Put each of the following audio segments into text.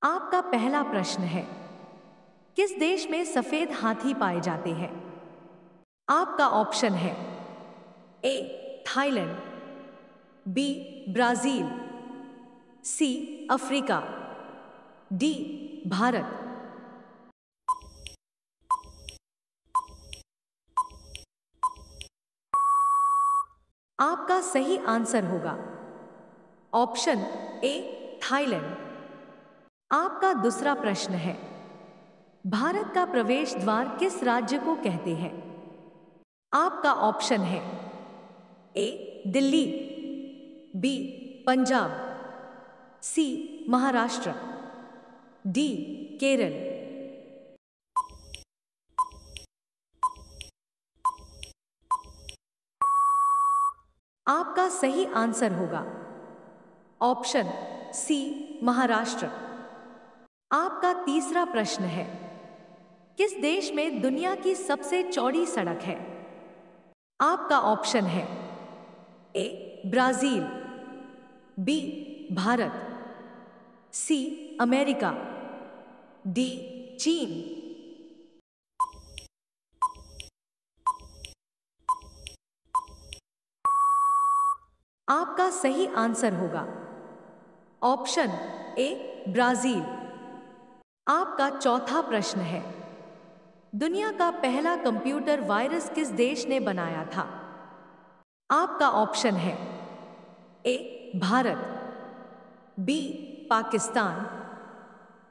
आपका पहला प्रश्न है, किस देश में सफेद हाथी पाए जाते हैं? आपका ऑप्शन है A Thailand, B Brazil, C Africa, D Bharat. आपका सही आंसर होगा ऑप्शन ए थाईलैंड। आपका दूसरा प्रश्न है, भारत का प्रवेश द्वार किस राज्य को कहते हैं? आपका ऑप्शन है ए दिल्ली, बी पंजाब, सी महाराष्ट्र, डी केरल। आपका सही आंसर होगा ऑप्शन सी महाराष्ट्र। आपका तीसरा प्रश्न है, किस देश में दुनिया की सबसे चौड़ी सड़क है? आपका ऑप्शन है A Brazil, B Bharat, C America, D चीन। आपका सही आंसर होगा ऑप्शन ए ब्राजील। आपका चौथा प्रश्न है, दुनिया का पहला कंप्यूटर वायरस किस देश ने बनाया था? आपका ऑप्शन है A Bharat, B Pakistan,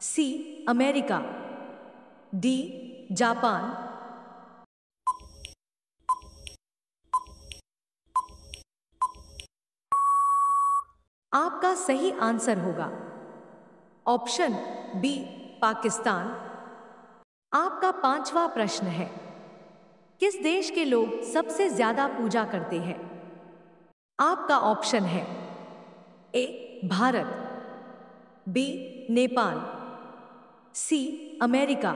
C America, D Japan. आपका सही आंसर होगा ऑप्शन बी पाकिस्तान। आपका पांचवा प्रश्न है, किस देश के लोग सबसे ज्यादा पूजा करते हैं? आपका ऑप्शन है A Bharat, B Nepal, C America,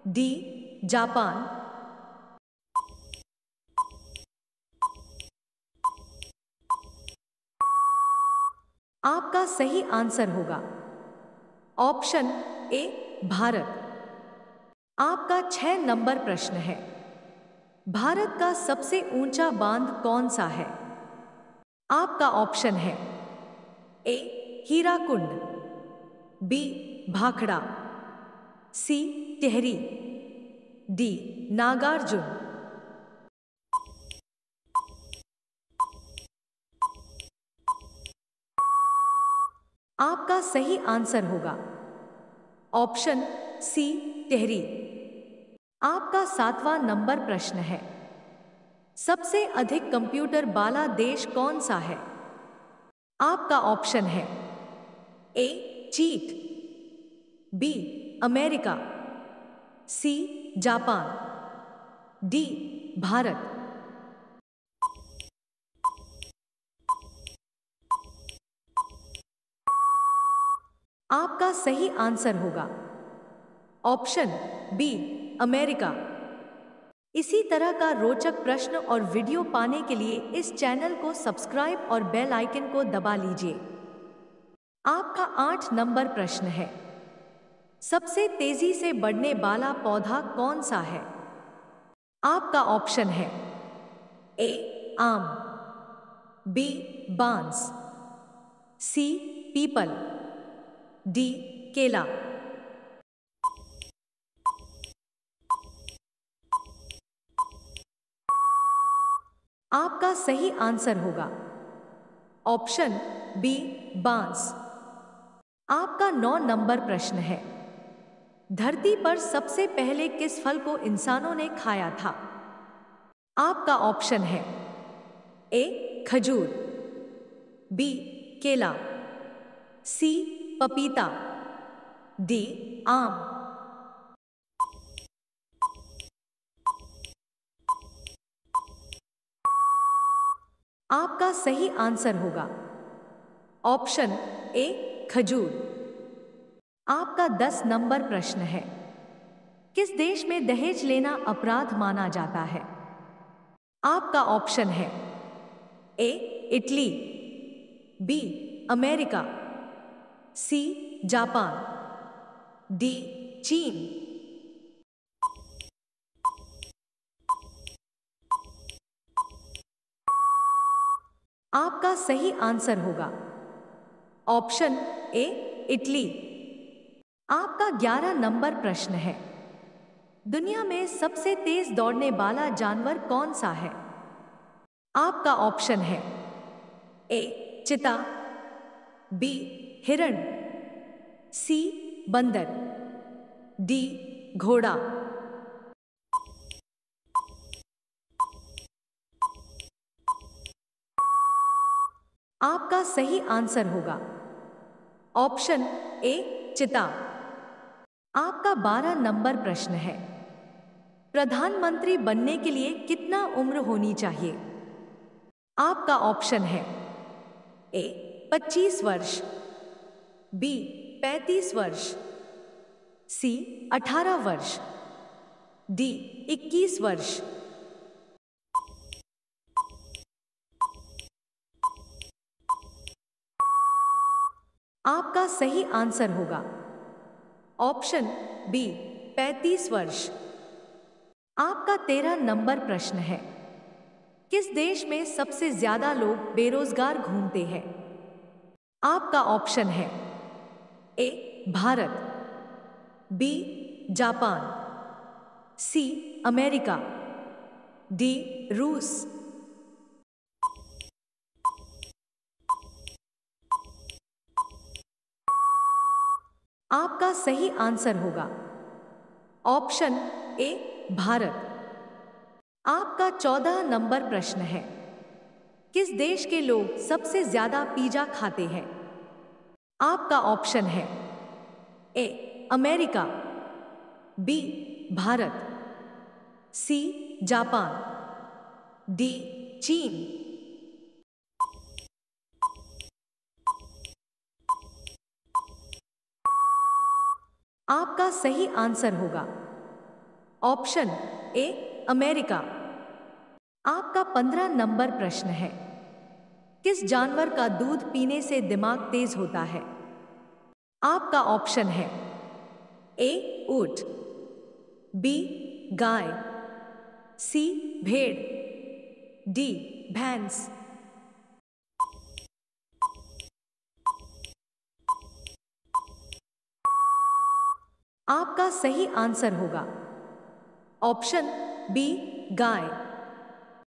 D Japan. आपका सही आंसर होगा ऑप्शन ए भारत। आपका 6 नंबर प्रश्न है, भारत का सबसे ऊंचा बांध कौन सा है? आपका ऑप्शन है ए हीराकुंड, बी भाखड़ा, सी टिहरी, डी नागार्जुन। आपका सही आंसर होगा ऑप्शन सी टिहरी। आपका 7वां नंबर प्रश्न है, सबसे अधिक कंप्यूटर वाला देश कौन सा है? आपका ऑप्शन है ए चीन, B America, C Japan, D Bharat. आपका सही आंसर होगा ऑप्शन बी अमेरिका। इसी तरह का रोचक प्रश्न और वीडियो पाने के लिए इस चैनल को सब्सक्राइब और बेल आइकन को दबा लीजिए। आपका 8 नंबर प्रश्न है, सबसे तेजी से बढ़ने वाला पौधा कौन सा है? आपका ऑप्शन है ए आम, बी बांस, सी पीपल, डी केला। आपका सही आंसर होगा ऑप्शन बी बांस। आपका 9 नंबर प्रश्न है, धरती पर सबसे पहले किस फल को इंसानों ने खाया था? आपका ऑप्शन है ए खजूर, बी केला, सी पपीता, डी आम। आपका सही आंसर होगा ऑप्शन ए खजूर। आपका 10 नंबर प्रश्न है, किस देश में दहेज लेना अपराध माना जाता है? आपका ऑप्शन है A Italy, B America, C Japan, D चीन। आपका सही आंसर होगा ऑप्शन ए, इटली। आपका 11 नंबर प्रश्न है, दुनिया में सबसे तेज दौड़ने वाला जानवर कौन सा है? आपका ऑप्शन है ए, चिता, बी, हिरण, सी, बंदर, डी, घोड़ा। आपका सही आंसर होगा ऑप्शन ए, चिता। आपका 12 नंबर प्रश्न है, प्रधानमंत्री बनने के लिए कितना उम्र होनी चाहिए? आपका ऑप्शन है ए, 25 वर्ष, बी, 35 वर्ष, सी, 18 वर्ष, डी, 21 वर्ष। आपका सही आंसर होगा ऑप्शन बी, 35 वर्ष। आपका 13 नंबर प्रश्न है, किस देश में सबसे ज्यादा लोग बेरोजगार घूमते हैं? आपका ऑप्शन है A, Bharat, B, Japan, C, America, D, रूस। आपका सही आंसर होगा ऑप्शन ए, भारत। आपका 14 नंबर प्रश्न है, किस देश के लोग सबसे ज्यादा पिज्जा खाते हैं? आपका ऑप्शन है ए, अमेरिका, बी, भारत, सी, जापान, डी, चीन। आपका सही आंसर होगा ऑप्शन ए, अमेरिका। आपका 15 नंबर प्रश्न है, किस जानवर का दूध पीने से दिमाग तेज होता है? आपका ऑप्शन है ए, ऊंट, बी, गाय, सी, भेड़, डी, भैंस। आपका सही आंसर होगा ऑप्शन बी, गाय।